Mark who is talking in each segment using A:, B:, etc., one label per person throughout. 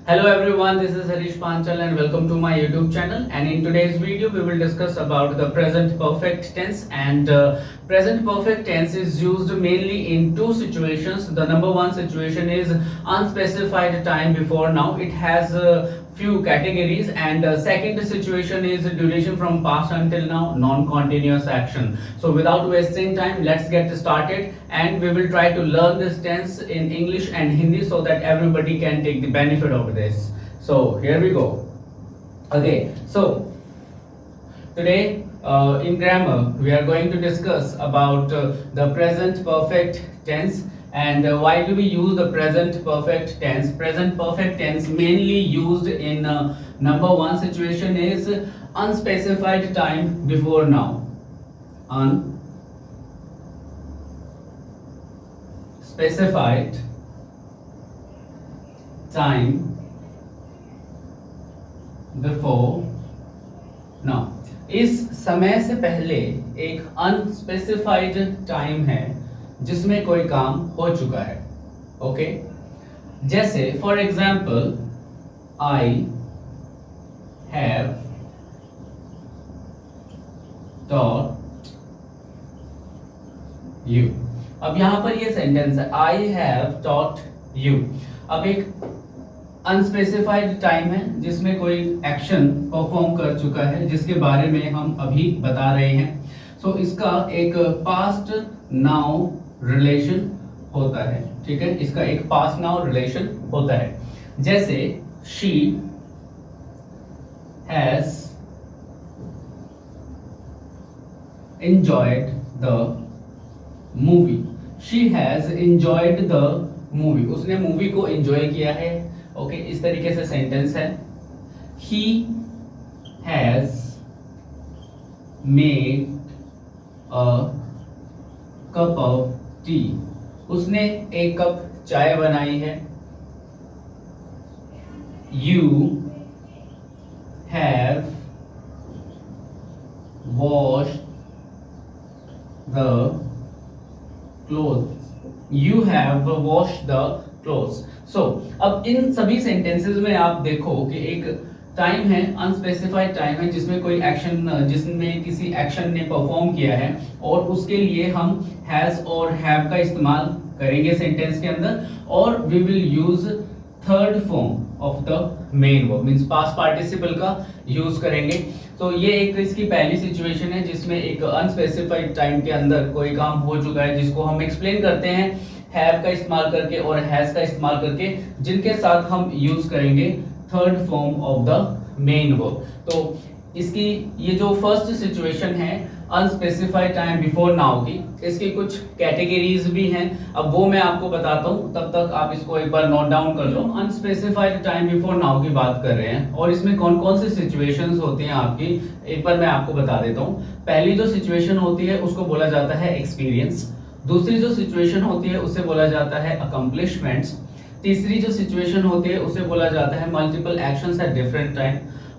A: Hello everyone, this is Harish Panchal and welcome to my YouTube channel. And in today's video, we will discuss about the present perfect tense. And present perfect tense is used mainly in two situations. The number one situation is unspecified time before now. It has few categories, and second situation is duration from past until now, non-continuous action. So without wasting time, let's get started, and we will try to learn this tense in English and Hindi so that everybody can take the benefit of this. So here we go. Okay, so today in grammar we are going to discuss about the present perfect tense. And why do we use the present perfect tense? Present perfect tense mainly used in number one situation is unspecified time before now. Unspecified time before now. इस समय से पहले एक unspecified time है जिसमें कोई काम हो चुका है. ओके, जैसे for example I have taught you. अब यहां पर ये सेंटेंस है आई हैव टॉट यू. अब एक अनस्पेसिफाइड टाइम है जिसमें कोई एक्शन परफॉर्म कर चुका है जिसके बारे में हम अभी बता रहे हैं. सो इसका एक पास्ट नाउ रिलेशन होता है. ठीक है, इसका एक पास्ट नाउ रिलेशन होता है. जैसे she has enjoyed the movie. She has enjoyed the movie. उसने मूवी को एंजॉय किया है. ओके, इस तरीके से सेंटेंस है. He has made a cup of tea. उसने एक कप चाय बनाई है. You have washed the clothes. You have washed the clothes. So अब इन सभी सेंटेंसेस में आप देखो कि एक टाइम है, अनस्पेसिफाइड टाइम है जिसमें कोई एक्शन, जिसमें किसी एक्शन ने परफॉर्म किया है और उसके लिए हम हैज और हैव का इस्तेमाल करेंगे सेंटेंस के अंदर. और we will use third form of the main verb, means past participle का यूज करेंगे. तो ये एक इसकी पहली सिचुएशन है जिसमें एक अनस्पेसिफाइड टाइम के अंदर कोई काम हो चुका है जिसको हम एक्सप्लेन करते हैं हैव का इस्तेमाल करके और हैज का इस्तेमाल करके, जिनके साथ हम यूज करेंगे third form of the main verb. तो इसकी ये जो फर्स्ट सिचुएशन है अनस्पेसिफाइड टाइम बिफोर नाउ की, इसकी कुछ कैटेगरीज भी हैं. अब वो मैं आपको बताता हूँ, तब तक आप इसको एक बार नोट डाउन कर लो. अनस्पेसिफाइड टाइम बिफोर नाउ की बात कर रहे हैं और इसमें कौन कौन सी सिचुएशंस होती हैं आपकी, एक बार मैं आपको बता देता हूँ. पहली जो सिचुएशन होती है उसको बोला जाता है एक्सपीरियंस. दूसरी जो सिचुएशन होती है उसे बोला जाता है अकम्पलिशमेंट्स. तीसरी जो सिचुएशन होती है उसे बोला जाता है multiple actions at different time.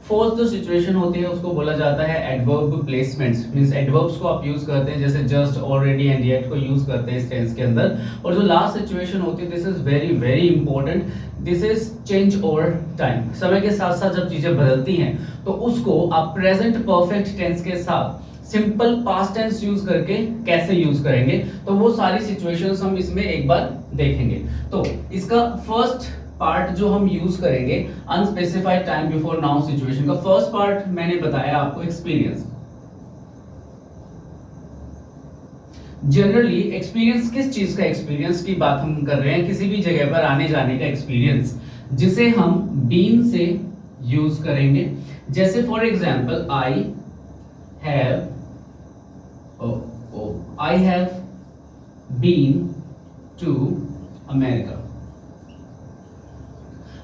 A: Fourth जो सिचुएशन होती है उसको बोला जाता है एडवर्ब प्लेसमेंट्स, मींस एडवर्ब्स को आप यूज करते हैं जैसे जस्ट, ऑलरेडी एंड येट को यूज करते हैं इस टेंस के अंदर. और जो लास्ट सिचुएशन होती है, this is very very important, this is change over time. समय के साथ साथ जब चीजें बदलती हैं तो उसको आप प्रेजेंट परफेक्ट टेंस के साथ सिंपल पास्ट टेंस यूज करके कैसे यूज करेंगे, तो वो सारी सिचुएशंस हम इसमें एक बार देखेंगे. तो इसका फर्स्ट पार्ट जो हम यूज करेंगे unspecified time before now situation का, फर्स्ट पार्ट मैंने बताया आपको एक्सपीरियंस. जनरली एक्सपीरियंस किस चीज का एक्सपीरियंस की बात हम कर रहे हैं, किसी भी जगह पर आने जाने का एक्सपीरियंस, जिसे हम बीन से यूज करेंगे. जैसे for example I have been to America.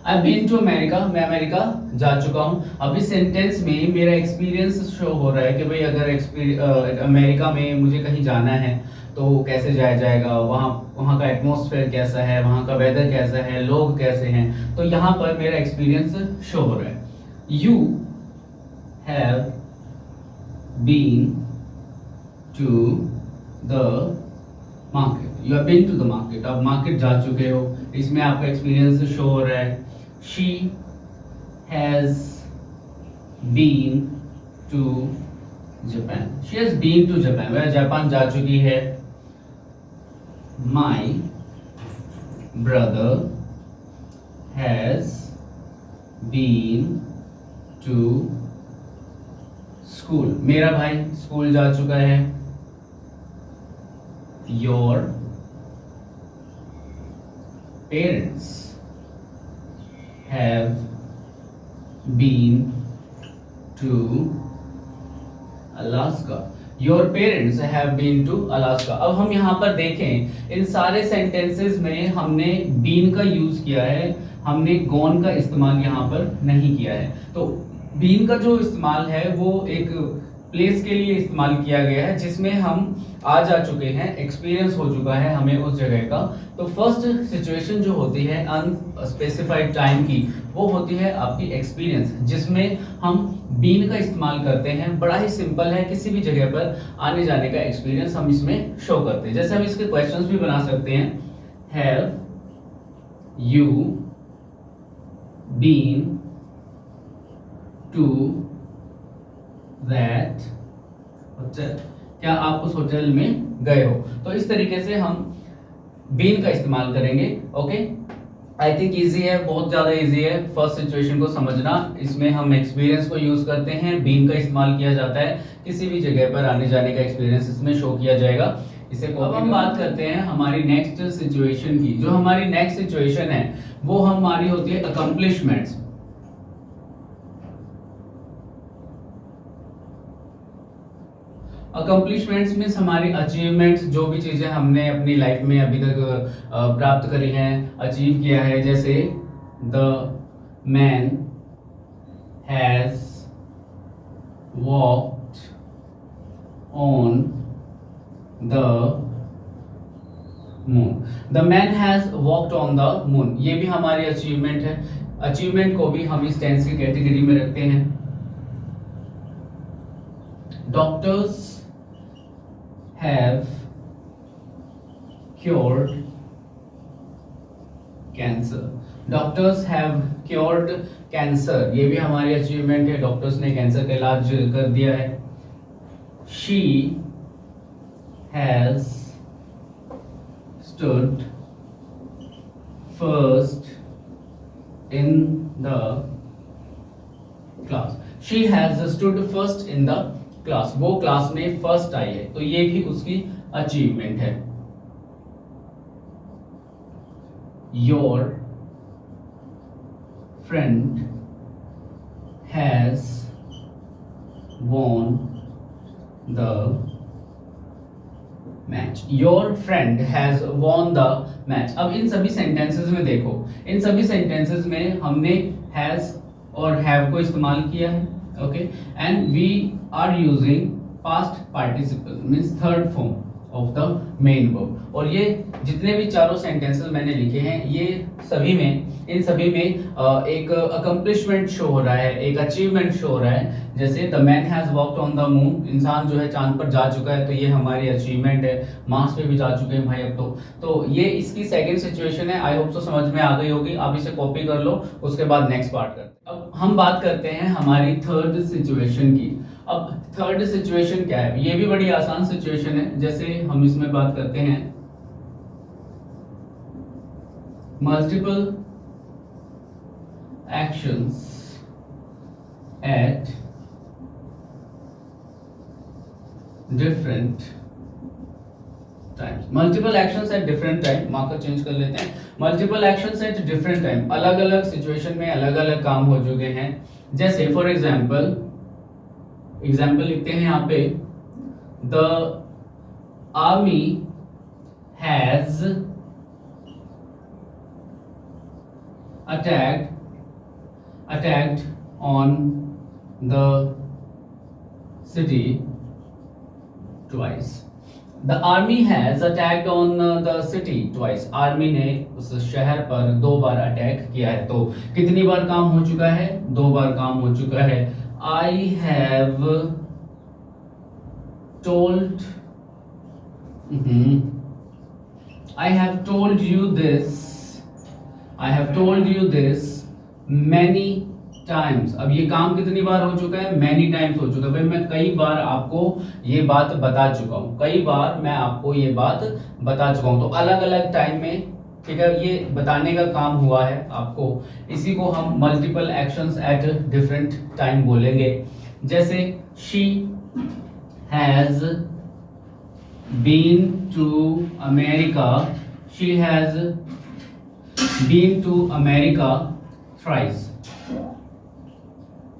A: I've been to America, मैं अमेरिका जा चुका हूँ. अब इस सेंटेंस में मेरा एक्सपीरियंस शो हो रहा है कि भाई अगर अमेरिका में मुझे कहीं जाना है तो कैसे जाया जाएगा, वहाँ का एटमॉस्फेयर कैसा है, वहाँ का वेदर कैसा है, लोग कैसे हैं. तो यहाँ पर मेरा एक्सपीरियंस शो हो रहा है. You have been to the market. You have been to the market. आप मार्केट जा चुके हो, इसमें आपका एक्सपीरियंस शो हो रहा है. She has been to Japan, she has been to Japan, वह जापान जा चुकी है। My brother has been to school, मेरा भाई स्कूल जा चुका है। Your parents have been to Alaska, your parents have been to Alaska. अब हम यहाँ पर देखें, इन सारे सेंटेंसेस में हमने बीन का यूज किया है, हमने गॉन का इस्तेमाल यहाँ पर नहीं किया है। तो बीन का जो इस्तेमाल है वो एक प्लेस के लिए इस्तेमाल किया गया है जिसमें हम आ जा चुके हैं, एक्सपीरियंस हो चुका है हमें उस जगह का। तो फर्स्ट सिचुएशन जो होती है अनस्पेसिफाइड टाइम की, वो होती है आपकी एक्सपीरियंस, जिसमें हम बीन का इस्तेमाल करते हैं। बड़ा ही सिंपल है, किसी भी जगह पर आने जाने का एक्सपीरियंस हम इसमें शो करते हैं। जैसे हम इसके क्वेश्चंस भी बना सकते हैं, have you been to that hotel, क्या आप उस होटल में गए हो। तो इस तरीके से हम बीन का इस्तेमाल करेंगे। ओके, आई थिंक इजी है, बहुत ज्यादा इजी है फर्स्ट सिचुएशन को समझना। इसमें हम एक्सपीरियंस को यूज करते हैं, बीन का इस्तेमाल किया जाता है, किसी भी जगह पर आने जाने का एक्सपीरियंस इसमें शो किया जाएगा। इसे अब हम बात करते हैं हमारी नेक्स्ट सिचुएशन की। जो हमारी नेक्स्ट सिचुएशन है वो हमारी होती है अकम्पलिशमेंट्स। अकम्पलिशमेंट्स मीन्स हमारी अचीवमेंट्स, जो भी चीजें हमने अपनी लाइफ में अभी तक प्राप्त करी हैं, अचीव किया है। जैसे the man has walked on the moon, the man has walked on the moon, ये भी हमारी अचीवमेंट है। अचीवमेंट को भी हम इस टेंस की कैटेगरी में रखते हैं। Doctors have cured cancer, doctors have cured cancer, ये भी हमारी अचीवमेंट है, डॉक्टर्स ने कैंसर का इलाज कर दिया है। she has stood first in the class, she has stood first in the class, वो क्लास में फर्स्ट आई है, तो ये भी उसकी अचीवमेंट है। Your friend has won the match, your friend has won the match. अब इन सभी सेंटेंसेस में देखो, इन सभी सेंटेंसेस में हमने हैज और हैव को इस्तेमाल किया है। Okay, and we are using past participle means third form of the main verb। और ये जितने भी चारों सेंटेंसेस मैंने लिखे हैं, ये सभी में, इन सभी में एक अकम्पलिशमेंट शो हो रहा है, एक अचीवमेंट शो हो रहा है। जैसे the man has walked on the moon, इंसान जो है चांद पर जा चुका है, तो ये हमारी अचीवमेंट है। मार्स पे भी जा चुके हैं भाई अब तो ये इसकी सेकंड सिचुएशन है। आई होप तो समझ में आ गई होगी, आप इसे कॉपी कर लो, उसके बाद नेक्स्ट पार्ट करते हैं। अब हम बात करते हैं हमारी थर्ड सिचुएशन की। अब थर्ड सिचुएशन क्या है, ये भी बड़ी आसान सिचुएशन है। जैसे हम इसमें बात करते हैं multiple actions at different times, multiple actions at different time, marker change कर लेते हैं। Multiple actions at different time, अलग अलग सिचुएशन में अलग अलग काम हो चुके हैं। जैसे फॉर एग्जाम्पल लिखते हैं यहाँ पे, the army has attacked on the city twice, the army has attacked on the city twice, army ने उस शहर पर 2 बार अटैक किया है। तो कितनी बार काम हो चुका है, 2 बार काम हो चुका है। I have told I have told you this many times. अब ये काम कितनी बार हो चुका है? मैनी टाइम्स हो चुका है। भाई मैं कई बार आपको ये बात बता चुका हूँ, कई बार मैं आपको ये बात बता चुका हूँ। तो अलग अलग टाइम में, ठीक है, ये बताने का काम हुआ है आपको। इसी को हम multiple actions at different time बोलेंगे। जैसे she has been to America, she has been to America thrice,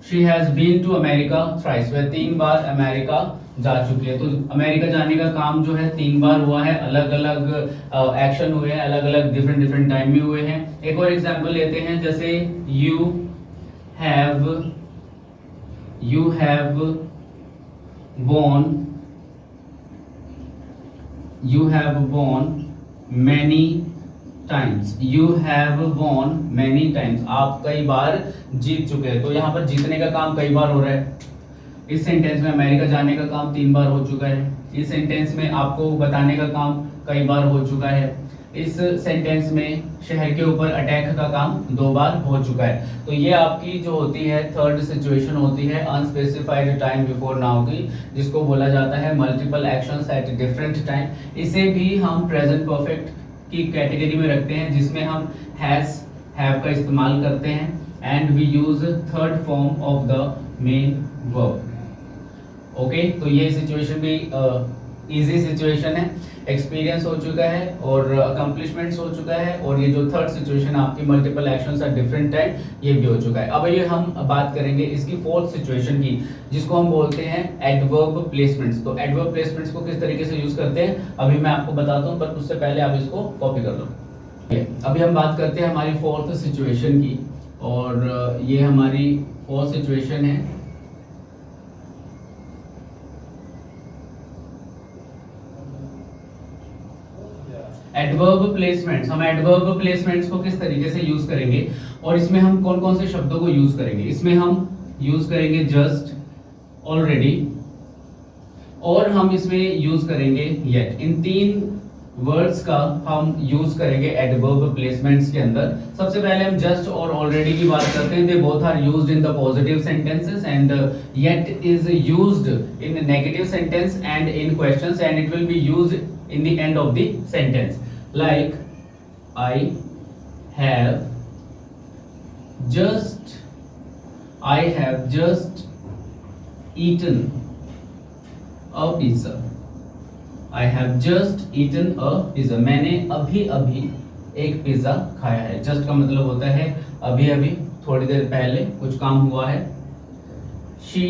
A: she has been to America thrice. वह 3 बार अमेरिका जा चुकी है। तो अमेरिका जाने का काम जो है 3 बार हुआ है, अलग अलग एक्शन हुए हैं, अलग अलग डिफरेंट डिफरेंट टाइम में हुए हैं। एक और एग्जांपल लेते हैं, जैसे you have won many times, you have won many times, आप कई बार जीत चुके हैं। तो यहाँ पर जीतने का काम कई बार हो रहा है। इस सेंटेंस में अमेरिका जाने का काम 3 बार हो चुका है। इस सेंटेंस में आपको बताने का काम कई बार हो चुका है। इस सेंटेंस में शहर के ऊपर अटैक का काम 2 बार हो चुका है। तो ये आपकी जो होती है थर्ड सिचुएशन होती है अनस्पेसिफाइड टाइम बिफोर नाउ की, जिसको बोला जाता है multiple actions at different time. इसे भी हम प्रेजेंट परफेक्ट की कैटेगरी में रखते हैं, जिसमें हम हैज हैव का इस्तेमाल करते हैं and we use third form of the main verb. Okay, तो ये सिचुएशन भी इजी सिचुएशन है, एक्सपीरियंस हो चुका है और अकम्प्लिशमेंट्स हो चुका है। और ये जो थर्ड सिचुएशन आपकी multiple actions at different time, ये भी हो चुका है। अब ये हम बात करेंगे इसकी फोर्थ सिचुएशन की, जिसको हम बोलते हैं एडवर्ब प्लेसमेंट्स। तो एडवर्ब प्लेसमेंट्स को किस तरीके से यूज करते हैं अभी मैं आपको बताता हूँ, पर उससे पहले आप इसको कॉपी कर लो। अभी हम बात करते हैं हमारी फोर्थ सिचुएशन की, और ये हमारी फोर्थ सिचुएशन है एडवर्ब प्लेसमेंट्स। हम एडवर्ब प्लेसमेंट्स को किस तरीके से यूज करेंगे और इसमें हम कौन कौन से शब्दों को यूज करेंगे? इसमें हम यूज करेंगे जस्ट, ऑलरेडी, और हम इसमें यूज करेंगे येट। इन 3 वर्ड्स का हम यूज करेंगे एडवर्ब प्लेसमेंट्स के अंदर। सबसे पहले हम जस्ट और ऑलरेडी की बात करते हैं। They both are used in the positive sentences and yet is used in negative sentence and in questions and it will be used in the end of the sentence, like I have just eaten a pizza, I have just eaten a pizza, मैंने अभी अभी एक pizza खाया है। just का मतलब होता है अभी अभी, थोड़ी देर पहले कुछ काम हुआ है। she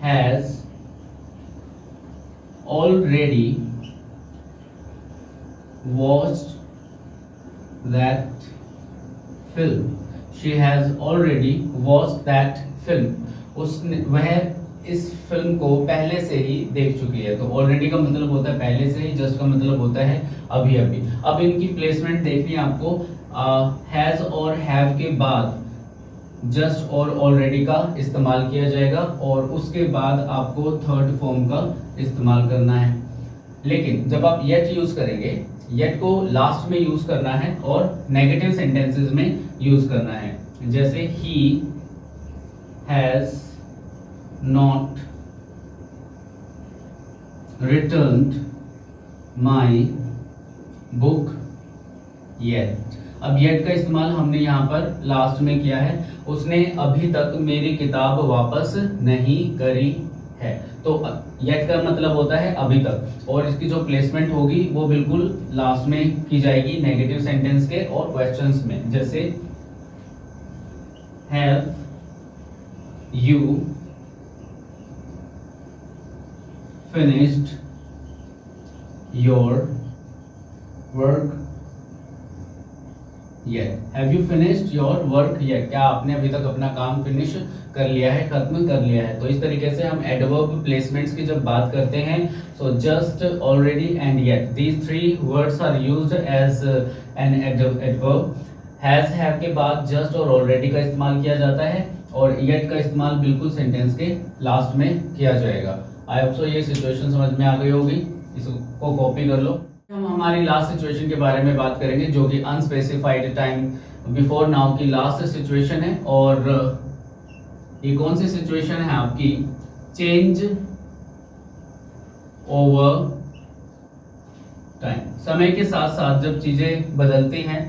A: has already watched that film, she has already watched that film, उसने वह इस फिल्म को पहले से ही देख चुकी है। तो ऑलरेडी का मतलब होता है पहले से ही, जस्ट का मतलब होता है अभी अभी। अब इनकी प्लेसमेंट देखनी है आपको। हैज और हैव के बाद जस्ट और ऑलरेडी का इस्तेमाल किया जाएगा और उसके बाद आपको थर्ड फॉर्म का इस्तेमाल करना है। लेकिन जब आप येट यूज करेंगे, येट को लास्ट में यूज करना है और नेगेटिव सेंटेंसेस में यूज करना है। जैसे he has not returned my book yet. अब येट का इस्तेमाल हमने यहाँ पर लास्ट में किया है। उसने अभी तक मेरी किताब वापस नहीं करी है। तो येट का मतलब होता है अभी तक, और इसकी जो प्लेसमेंट होगी वो बिल्कुल लास्ट में की जाएगी नेगेटिव सेंटेंस के और क्वेश्चंस में। जैसे have you finished your work yet, have you finished your work yet, क्या आपने अभी तक अपना काम फिनिश कर लिया है, खत्म कर लिया है। तो इस तरीके से हम एडवर्ब प्लेसमेंट्स की जब बात करते हैं, so just, already and yet, these 3 words are used as an adverb. Has have के बाद जस्ट और ऑलरेडी का इस्तेमाल किया जाता है और येट का इस्तेमाल बिल्कुल सेंटेंस के लास्ट में किया जाएगा। आई होप सो ये सिचुएशन समझ में आ गई होगी, इसको कॉपी कर लो। हम हमारी लास्ट सिचुएशन के बारे में बात करेंगे जो कि अनस्पेसिफाइड टाइम बिफोर नाउ की लास्ट सिचुएशन है, और ये कौन सी सिचुएशन है आपकी, चेंज ओवर टाइम। समय के साथ साथ जब चीजें बदलती हैं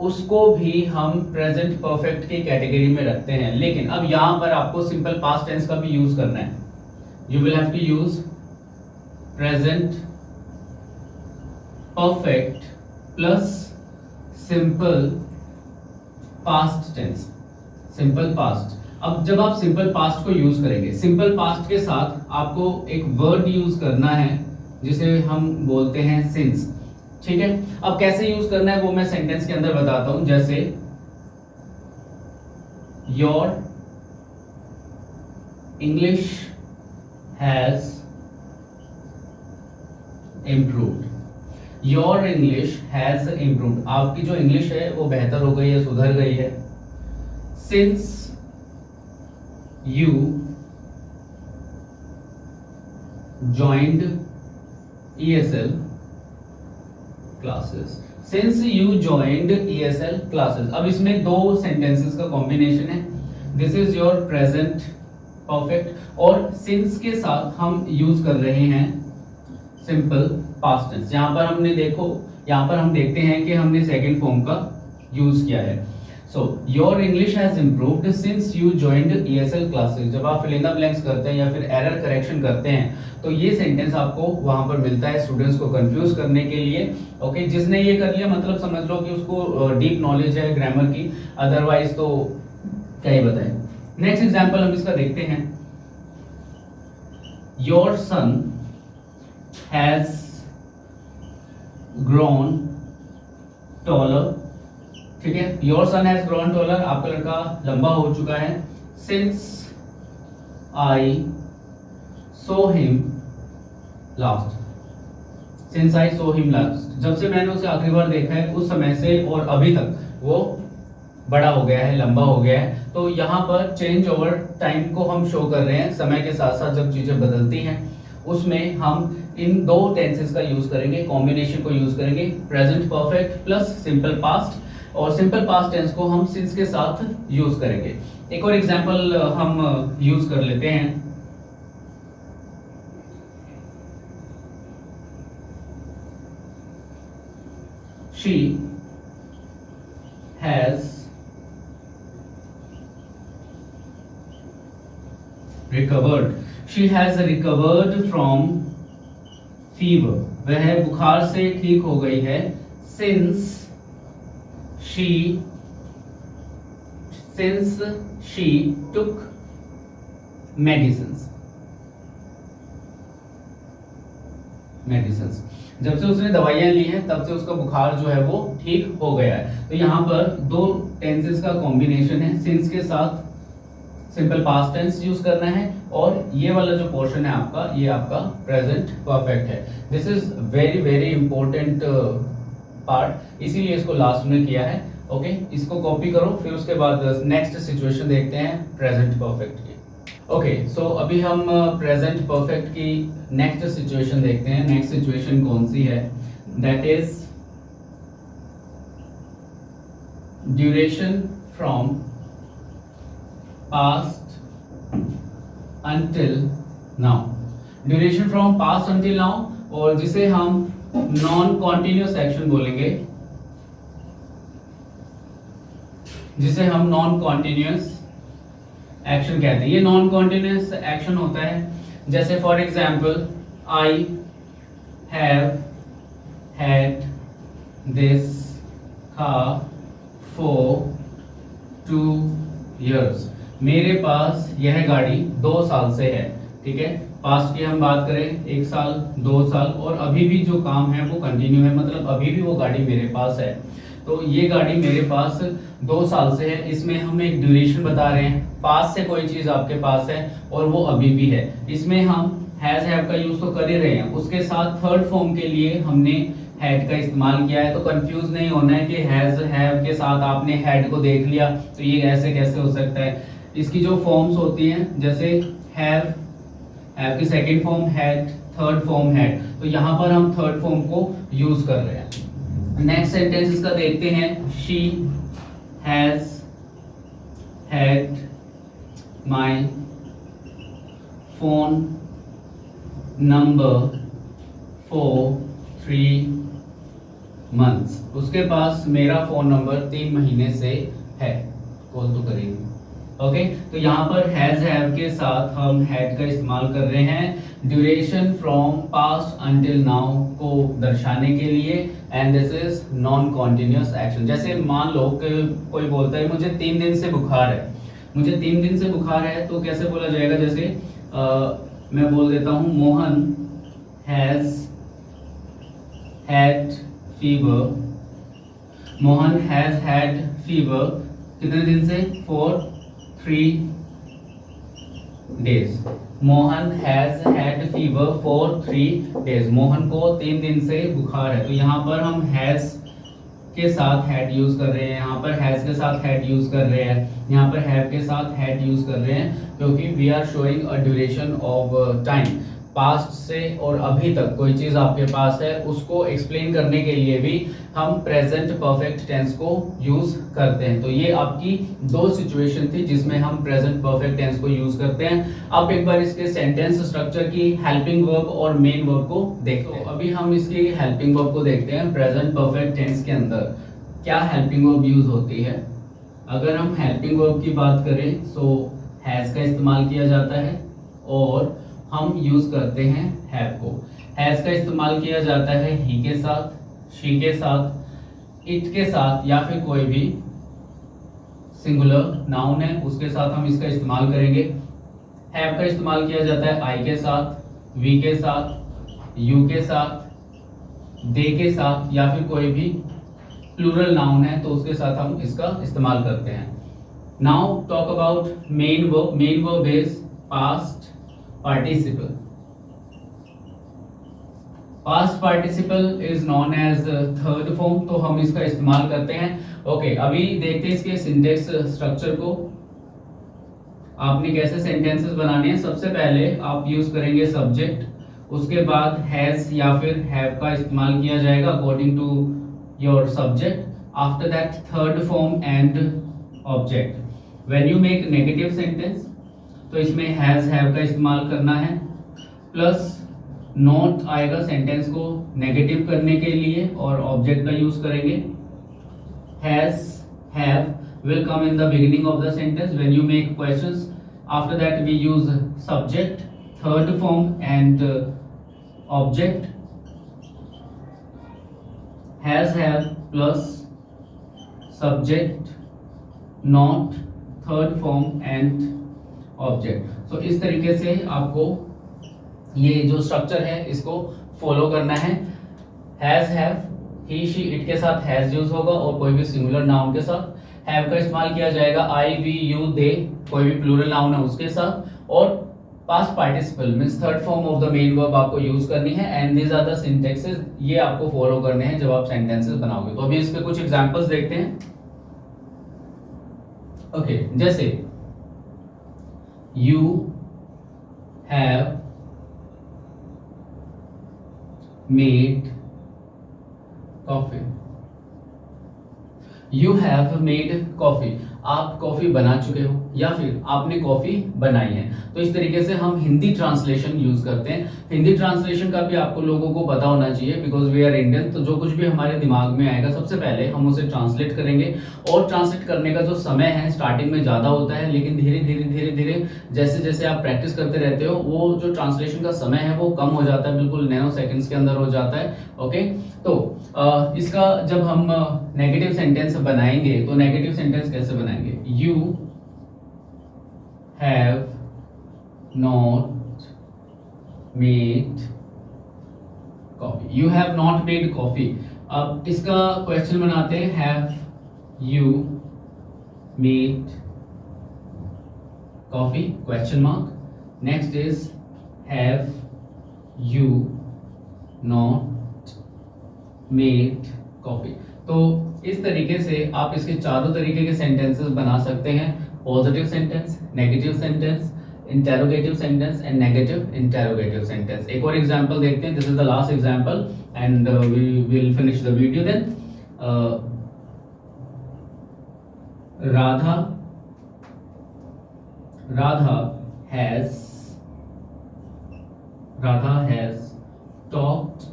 A: उसको भी हम प्रेजेंट परफेक्ट की कैटेगरी में रखते हैं, लेकिन अब यहां पर आपको सिंपल पास्ट टेंस का भी यूज करना है। You will have to use present perfect plus simple past tense, simple past. अब जब आप सिंपल पास्ट को यूज करेंगे, सिंपल पास्ट के साथ आपको एक वर्ड यूज करना है जिसे हम बोलते हैं सिंस, ठीक है। अब कैसे यूज करना है वो मैं सेंटेंस के अंदर बताता हूं, जैसे your English has improved, your English has improved, आपकी जो इंग्लिश है वो बेहतर हो गई है, सुधर गई है। Since you joined ESL classes, since you joined ESL classes। अब इसमें दो सेंटेंसेस का कॉम्बिनेशन है, this is your present perfect, और सिंस के साथ हम यूज कर रहे हैं सिंपल पास्ट टेंस। यहाँ पर हम देखते हैं कि हमने सेकेंड फॉर्म का यूज किया है। So your English has improved since you joined ESL classes. जब आप फिल इन द ब्लैंक्स करते हैं या फिर एरर करेक्शन करते हैं तो ये सेंटेंस आपको वहां पर मिलता है स्टूडेंट्स को कंफ्यूज करने के लिए। ओके, जिसने ये कर लिया मतलब समझ लो कि उसको डीप नॉलेज है ग्रामर की, अदरवाइज तो क्या ही बताएं। नेक्स्ट एग्जांपल हम इसका देखते हैं, your son has grown taller, ठीक है। Your son has grown taller, आपका लड़का लंबा हो चुका है। Since I saw him last, since I saw him last, जब से मैंने उसे आखिरी बार देखा है उस समय से और अभी तक वो बड़ा हो गया है, लंबा हो गया है। तो यहाँ पर चेंज ओवर टाइम को हम शो कर रहे हैं, समय के साथ साथ जब चीजें बदलती हैं उसमें हम इन दो टेंसेस का यूज करेंगे, कॉम्बिनेशन को यूज करेंगे, present perfect plus simple past, और सिंपल पास्ट टेंस को हम सिंस के साथ यूज करेंगे। एक और एग्जांपल हम यूज कर लेते हैं, she has recovered from fever, वह बुखार से ठीक हो गई है। since she took medicines, जब से उसने दवाइयां ली हैं तब से उसका बुखार जो है वो ठीक हो गया है। तो यहाँ पर दो टेंसेस का कॉम्बिनेशन है, सिंस के साथ सिंपल पास्ट टेंस यूज करना है, और ये वाला जो पोर्शन है आपका, ये आपका प्रेजेंट परफेक्ट है। This is very very important part, इसीलिए इसको लास्ट में किया है। ओके, इसको कॉपी करो, फिर उसके बाद नेक्स्ट सिचुएशन देखते हैं प्रेजेंट परफेक्ट की। ओके, सो अभी हम प्रेजेंट परफेक्ट की नेक्स्ट सिचुएशन देखते हैं। नेक्स्ट सिचुएशन कौन सी है, that is duration from past until now, duration from past until now, और जिसे हम नॉन कॉन्टिन्यूअस एक्शन बोलेंगे, जिसे हम नॉन कॉन्टिन्यूअस एक्शन कहते हैं। ये नॉन कॉन्टिन्यूअस एक्शन होता है, जैसे for example I have had this car for 2 years, मेरे पास यह गाड़ी 2 साल से है, ठीक है। पास्ट की हम बात करें 1 साल 2 साल, और अभी भी जो काम है वो कंटिन्यू है, मतलब अभी भी वो गाड़ी मेरे पास है। तो ये गाड़ी मेरे पास 2 साल से है, इसमें हम एक ड्यूरेशन बता रहे हैं, पास से कोई चीज आपके पास है और वो अभी भी है। इसमें हम हैज हैव का यूज तो कर ही रहे हैं, उसके साथ थर्ड फॉर्म के लिए हमने हैड का इस्तेमाल किया है। तो कंफ्यूज नहीं होना है कि हैज हैव के साथ आपने हैड को देख लिया तो ये ऐसे कैसे हो सकता है। इसकी जो फॉर्म्स होती हैं, जैसे हैव की second form had, third form had, तो यहाँ पर हम थर्ड फॉर्म को यूज कर रहे हैं। नेक्स्ट सेंटेंस इसका देखते हैं, she has had my phone number for 3 months. उसके पास मेरा फोन नंबर 3 महीने से है। कॉल तो करेंगे। ओके, तो यहाँ पर हैज हैव के साथ हम हैड का इस्तेमाल कर रहे हैं duration from past until now को दर्शाने के लिए, and this is non continuous action. जैसे मान लो कि कोई बोलता है मुझे 3 दिन से बुखार है, मुझे 3 दिन से बुखार है, तो कैसे बोला जाएगा? जैसे मैं बोल देता हूँ Mohan has had fever. Mohan has had fever कितने दिन से? For 3 days. Mohan has had fever for 3 days. Mohan को 3 दिन से बुखार है। तो यहाँ पर हम हैज के साथ हैड यूज कर रहे हैं, यहाँ पर हैज के साथ हैड यूज कर रहे हैं, यहाँ पर हैव के साथ हैड यूज कर रहे हैं, क्योंकि we are showing a duration of time. Past से और अभी तक कोई चीज आपके पास है, उसको एक्सप्लेन करने के लिए भी हम प्रेजेंट परफेक्ट टेंस को यूज करते हैं। तो ये आपकी 2 सिचुएशन थी जिसमें हम प्रेजेंट परफेक्ट टेंस को यूज करते हैं। अब एक बार इसके सेंटेंस स्ट्रक्चर की हेल्पिंग वर्ब और मेन वर्ब को देखते हैं। अभी हम इसकी हेल्पिंग वर्ब को देखते हैं। प्रेजेंट परफेक्ट टेंस के अंदर क्या हेल्पिंग वर्ब यूज होती है? अगर हम हेल्पिंग वर्ब की बात करें तो हैज का इस्तेमाल किया जाता है और हम यूज करते हैं हैव को। हैज का इस्तेमाल किया जाता है ही के साथ, शी के साथ, इट के साथ, या फिर कोई भी सिंगुलर नाउन है उसके साथ हम इसका इस्तेमाल करेंगे। हैव का इस्तेमाल किया जाता है आई के साथ, वी के साथ, यू के साथ, दे के साथ, या फिर कोई भी प्लूरल नाउन है तो उसके साथ हम इसका इस्तेमाल करते हैं। Now talk about main verb. Main verb is past participle. Past participle is known as third form, तो हम इसका इस्तेमाल करते हैं। ओके, अभी देखते हैं इसके सिंटेक्स स्ट्रक्चर को। आपने कैसे सेंटेंसेस बनाने हैं। सबसे पहले आप यूज करेंगे सब्जेक्ट, उसके बाद हैज या फिर हैव का इस्तेमाल किया जाएगा according to your subject. After that third form and object. When you make negative sentence तो इसमें हैज हैव का इस्तेमाल करना है, प्लस नॉट आएगा सेंटेंस को नेगेटिव करने के लिए और ऑब्जेक्ट का यूज करेंगे। Has have will come in the beginning of the sentence when you make questions. After that we use subject, third form and object. Has have plus subject, not, third form and object. तो इस तरीके से आपको ये जो structure है इसको follow करना है। Has have he she it के साथ हैज यूज होगा और कोई भी सिंगुलर नाउन के साथ। हैव का इस्तेमाल किया जाएगा आई वी यू दे, कोई भी प्लूरल नाउन है उसके साथ। और past participle means third form of the main verb आपको यूज करनी है। And these are the syntaxes, ये आपको फॉलो करने हैं जब आप सेंटेंसेस बनाओगे। तो अभी इस पे कुछ एग्जांपल्स देखते हैं। ओके, जैसे you have made coffee. You have made coffee. आप कॉफी बना चुके हो या फिर आपने कॉफी बनाई है। तो इस तरीके से हम हिंदी ट्रांसलेशन यूज करते हैं। हिंदी ट्रांसलेशन का भी आपको लोगों को पता होना चाहिए, बिकॉज वी आर इंडियन। तो जो कुछ भी हमारे दिमाग में आएगा सबसे पहले हम उसे ट्रांसलेट करेंगे। और ट्रांसलेट करने का जो समय है स्टार्टिंग में ज़्यादा होता है, लेकिन धीरे धीरे धीरे धीरे जैसे जैसे आप प्रैक्टिस करते रहते हो वो जो ट्रांसलेशन का समय है वो कम हो जाता है, बिल्कुल नैनो सेकेंड्स के अंदर हो जाता है। ओके, तो इसका जब हम नेगेटिव सेंटेंस बनाएंगे तो नेगेटिव सेंटेंस कैसे बनाएंगे? You have not made coffee. You have not made coffee. अब इसका क्वेश्चन बनाते हैं, have you made coffee question mark. Next is have you not made coffee. तो इस तरीके से आप इसके चारों तरीके के सेंटेंसेस बना सकते हैं। Positive sentence, negative sentence, interrogative sentence and negative interrogative sentence. एक और एग्जांपल देखते हैं। This is the last example and we will finish the video then. Radha has talked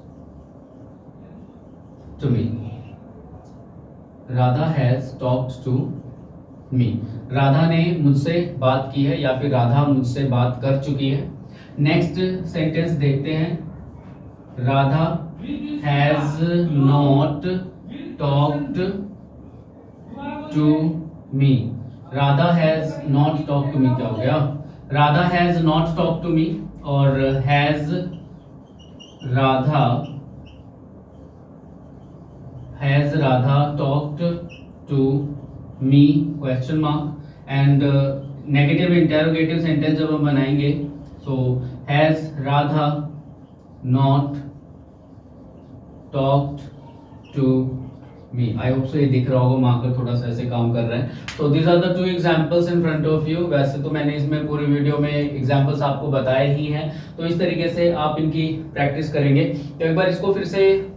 A: to me. Radha has talked to me. Radha ने मुझसे बात की है या फिर राधा मुझसे बात कर चुकी है. नेक्स्ट सेंटेंस देखते हैं. Radha has not talked to me. Radha has not talk to me क्या हो गया? Radha has not talk to me और has Radha talked to me question mark and negative interrogative sentence जब हम बनाएंगे so has Radha not talked to me. I hope so ये दिख रहा होगा, मार्कर थोड़ा सा ऐसे काम कर रहा है. तो these are the two examples in front of you. वैसे तो मैंने इसमें पूरी वीडियो में एग्जांपल्स आपको बताए ही हैं, तो इस तरीके से आप इनकी प्रैक्टिस करेंगे. तो एक बार इसको फिर से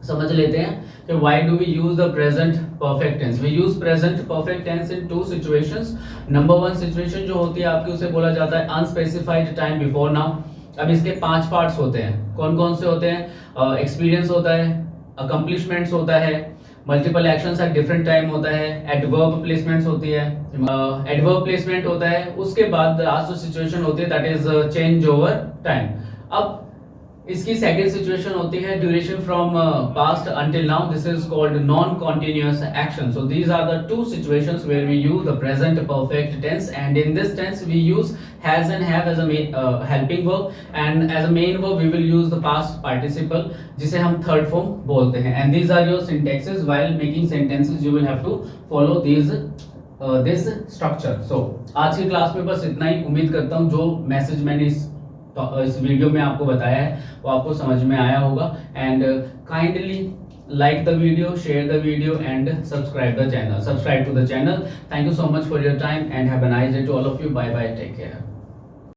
A: समझ लेते हैं कि why do we use the present perfect tense. We use present perfect tense in two situations. Number one situation जो होती है आपकी, उसे बोला जाता है अनस्पेसिफाइड टाइम बिफोर नाउ. अब इसके 5 पार्ट्स होते हैं. कौन कौन से होते हैं? एक्सपीरियंस होता है, अकम्प्लिशमेंट्स होता है, multiple actions at different time होता है, एडवर्ब प्लेसमेंट्स होती है, एडवर्ब प्लेसमेंट होता है. उसके बाद लास्ट सिचुएशन होती है that is change over time. अब इसकी सेकंड सिचुएशन होती है duration from past until now. This is called non continuous action. So these are the two situations where we use the present perfect tense and in this tense we use has and have as a helping verb and as a main verb we will use the past participle जिसे हम third form बोलते हैं. And these are your syntaxes while making sentences. You will have to follow this structure. So आज की class में बस इतना ही. उम्मीद करता हूँ जो मैसेज मैंने इस वीडियो में आपको बताया है वो आपको समझ में आया होगा. And kindly like the video, share the video and subscribe to the channel. Thank you so much for your time and have a nice day to all of you. Bye bye, take care.